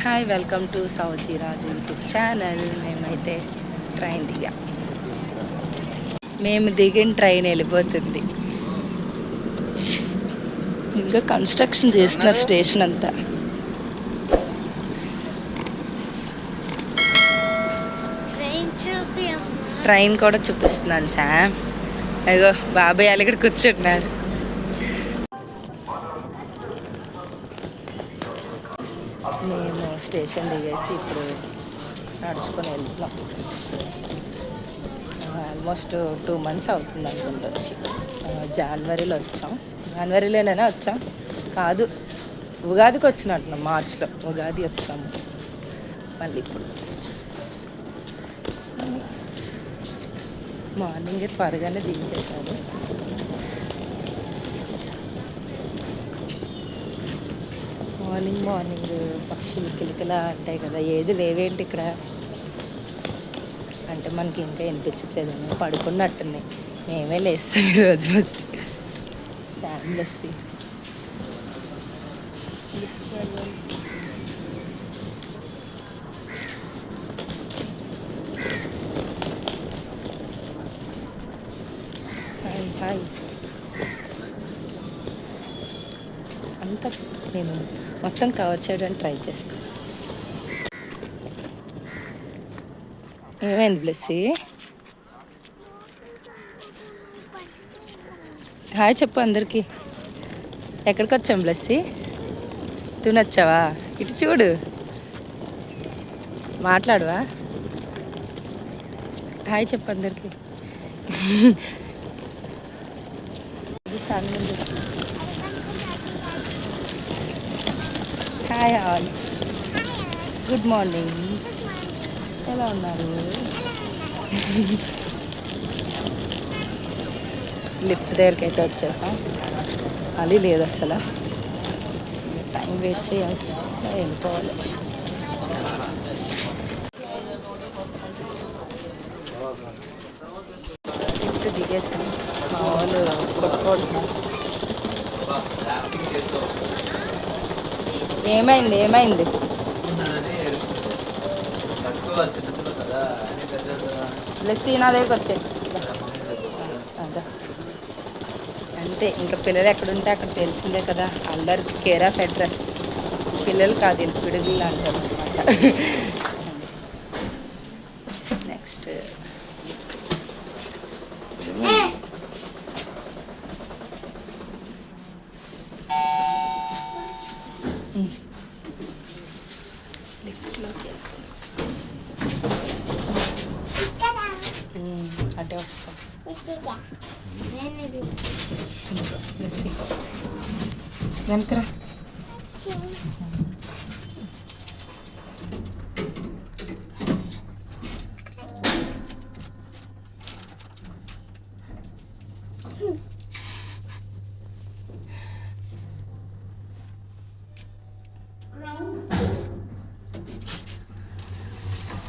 Hi, welcome to Sowji Raju YouTube channel. మేమైతే train మేము దిగిన ట్రైన్ వెళ్ళిపోతుంది. ఇంకా కన్స్ట్రక్షన్ చేస్తున్నారు స్టేషన్ అంతా. ట్రైన్ కూడా చూపిస్తున్నాను సార్. అయ్యో బాబాయ్ వాళ్ళు ఇక్కడ కూర్చుంటున్నారు. మేము స్టేషన్ దిగేసి ఇప్పుడు నడుచుకొని వెళ్తున్నాం. ఆల్మోస్ట్ 2 months అవుతుంది అనుకుంటూ వచ్చి. జనవరిలో వచ్చాం. జనవరిలోనే వచ్చాం కాదు, ఉగాదికి వచ్చినట్టున్నాం. మార్చ్లో ఉగాది వచ్చాము. మళ్ళీ ఇప్పుడు మార్నింగ్ త్వరగానే దించేసాము. మార్నింగ్ పక్షులు కిలకిలా అంటాయి కదా, ఏది లేవేంటి ఇక్కడ అంటే మనకి ఇంకా వినిపించట్లేదు. పడుకున్నట్టున్నాయి. మేమే లేస్తాం ఈరోజు ఫస్ట్. శామ్లెస్సి హాయ్ హాయ్ అంతా నేను మొత్తం కవర్ చేయడానికి ట్రై చేస్తాను. ఏమైంది బ్లెస్సీ? హాయ్ చెప్పు అందరికీ. ఎక్కడికి వచ్చాం బ్లెస్సీ? తినొచ్చావా? ఇటు చూడు, మాట్లాడవా? హాయ్ చెప్పు అందరికీ. చాలా మంది. Hi all, good morning. ఎలా ఉన్నారు? లిఫ్ట్ దగ్గరికి అయితే వచ్చేసాం. అది లేదు అసలు. టైం వెయిట్ చేయాల్సి వస్తుంది, వెళ్ళిపోవాలి. లిఫ్ట్ దిగేసాం. మా వాళ్ళు కొట్టుకుంటున్నారు. ఏమైంది? లెస్సీ నా దగ్గరికి వచ్చాయి. అంతే, ఇంకా పిల్లలు ఎక్కడుంటే అక్కడ తెలిసిందే కదా. అందరికి కేర్ ఆఫ్ అడ్రస్. పిల్లలు కాదు, పిడుగులు అంటారు అనమాట. నెక్స్ట్ లిఫ్ట్లోకి అంటే వస్తాం. వెనకరా.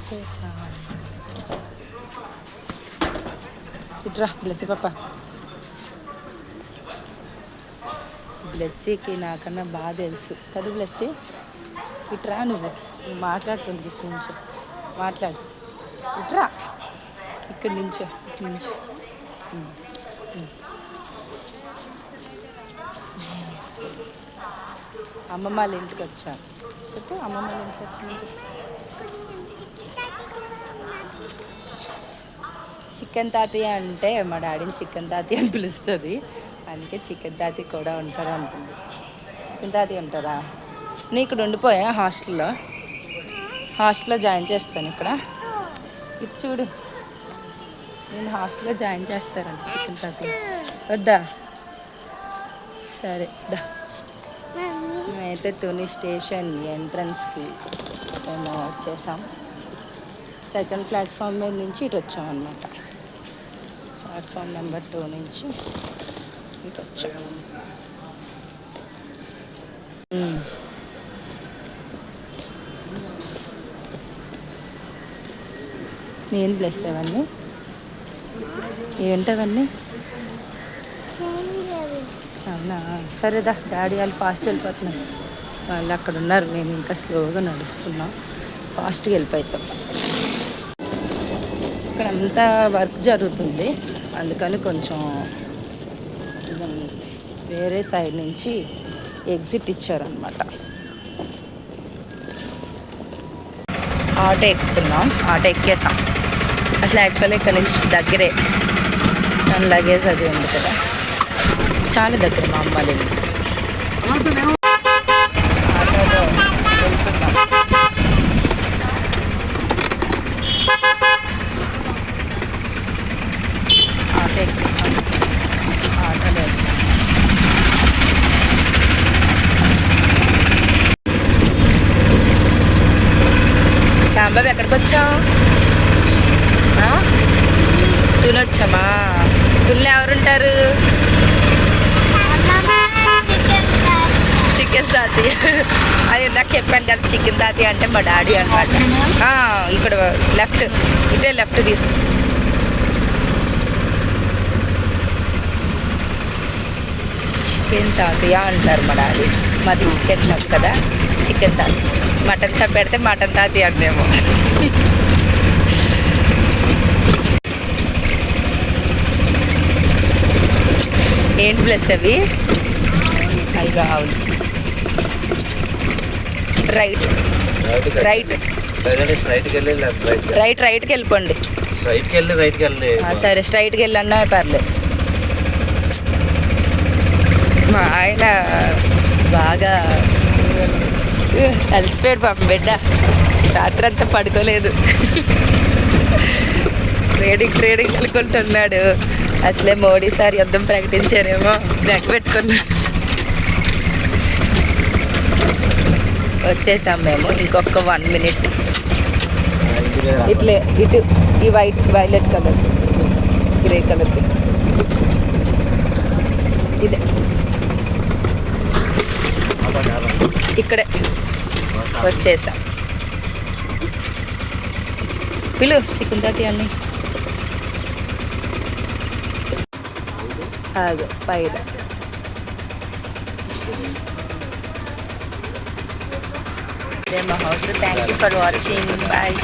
చేసా ఇట్రా బ్లెస్సీ పాప. బ్లెస్సీకి నాకన్నా బాగా తెలుసు కదా బ్లెస్సీ. ఇట్రా, నువ్వు మాట్లాడుతుంది. ఇక్కడి నుంచో మాట్లాడు. ఇట్రా, ఇక్కడి నుంచి. అమ్మమ్మ వాళ్ళ ఇంటికి వచ్చాను. చెప్పు, అమ్మమ్మ వాళ్ళ ఇంటికి వచ్చాను చెప్పు. చికెన్ తాతయ్య అంటే మా డాడీని చికెన్ తాతయ్య అని పిలుస్తుంది. అందుకే చికెన్ తాతయ్య కూడా ఉంటారు అంటుంది. చికెన్ తాతయ్య ఉంటారా? నేను ఇక్కడ ఉండిపోయా హాస్టల్లో జాయిన్ చేస్తాను. ఇక్కడ ఇటు చూడు, నేను హాస్టల్లో జాయిన్ చేస్తారంట చికెన్ తాతయ్య. వద్దా? సరే దా. మేమైతే తుని స్టేషన్ ఎంట్రన్స్కి మేము వచ్చేసాం. సెకండ్ ప్లాట్ఫామ్ మీద నుంచి ఇటు వచ్చామన్నమాట. ప్లాట్ఫామ్ నెంబర్ 2 నుంచి ఇటు వచ్చాము. నేను ప్లస్ అవన్నీ ఏంటవన్నీ? అవునా, సరేదా. డాడీ వాళ్ళు ఫాస్ట్ వెళ్ళిపోతున్నాను. వాళ్ళు అక్కడ ఉన్నారు, మేము ఇంకా స్లోగా నడుస్తున్నాం, ఫాస్ట్గా వెళ్ళిపోతాం. ఇక్కడ అంతా వర్క్ జరుగుతుంది, అందుకని కొంచెం వేరే సైడ్ నుంచి ఎగ్జిట్ ఇచ్చారనమాట. ఆటో ఎక్కుతున్నాం, ఆటో ఎక్కేసాం. అసలు యాక్చువల్లీ ఇక్కడ నుంచి దగ్గరే, మన లగేజ్ అది ఉంది కదా, చాలా దగ్గర మా అమ్మ వాళ్ళు. ఆటోలో వెళ్తున్నాం. ఆటో ఎక్కేసాం, ఆటోలో సాంబాబు ఎక్కడికి వచ్చావు? తునొచ్చామా? తుల్లో ఎవరుంటారు? చికెన్ తాతి. అది ఇందాక చెప్పాను కదా, చికెన్ తాతి అంటే మా డాడీ అనమాట. ఇక్కడ లెఫ్ట్, ఇటే లెఫ్ట్ తీసుకో. చికెన్ తాతయ్య అంటారు మా డాడీ. మాది చికెన్ షాప్ కదా, చికెన్ తాతి. మటన్ షాప్ పెడితే మటన్ తాతయ్య అంటేమో. ఏంటి ప్లస్ అవి? అవి ఆవులు. రైట్ రైట్ రైట్ రైట్కి వెళ్ళిపోండి. సరే స్ట్రైట్కి వెళ్ళన్నా పర్లేదు. మా ఆయన బాగా అలసిపోయాడు పాపం బిడ్డ, రాత్రంతా పడుకోలేదు. ట్రేడింగ్ వెళ్ళుకుంటున్నాడు. అసలే మోడీ సార్ యుద్ధం ప్రకటించారేమో బెగ్గ పెట్టుకున్నాడు. వచ్చేసాం మేము, ఇంకొక 1 minute. ఇట్లే ఇటు ఈ వైలెట్ కలర్, గ్రే కలర్ ఇదే ఇక్కడే వచ్చేసాం. పిలు చికెన్ తాతి అన్ని పైన. ఇదే మా house. Thank you for watching. Bye.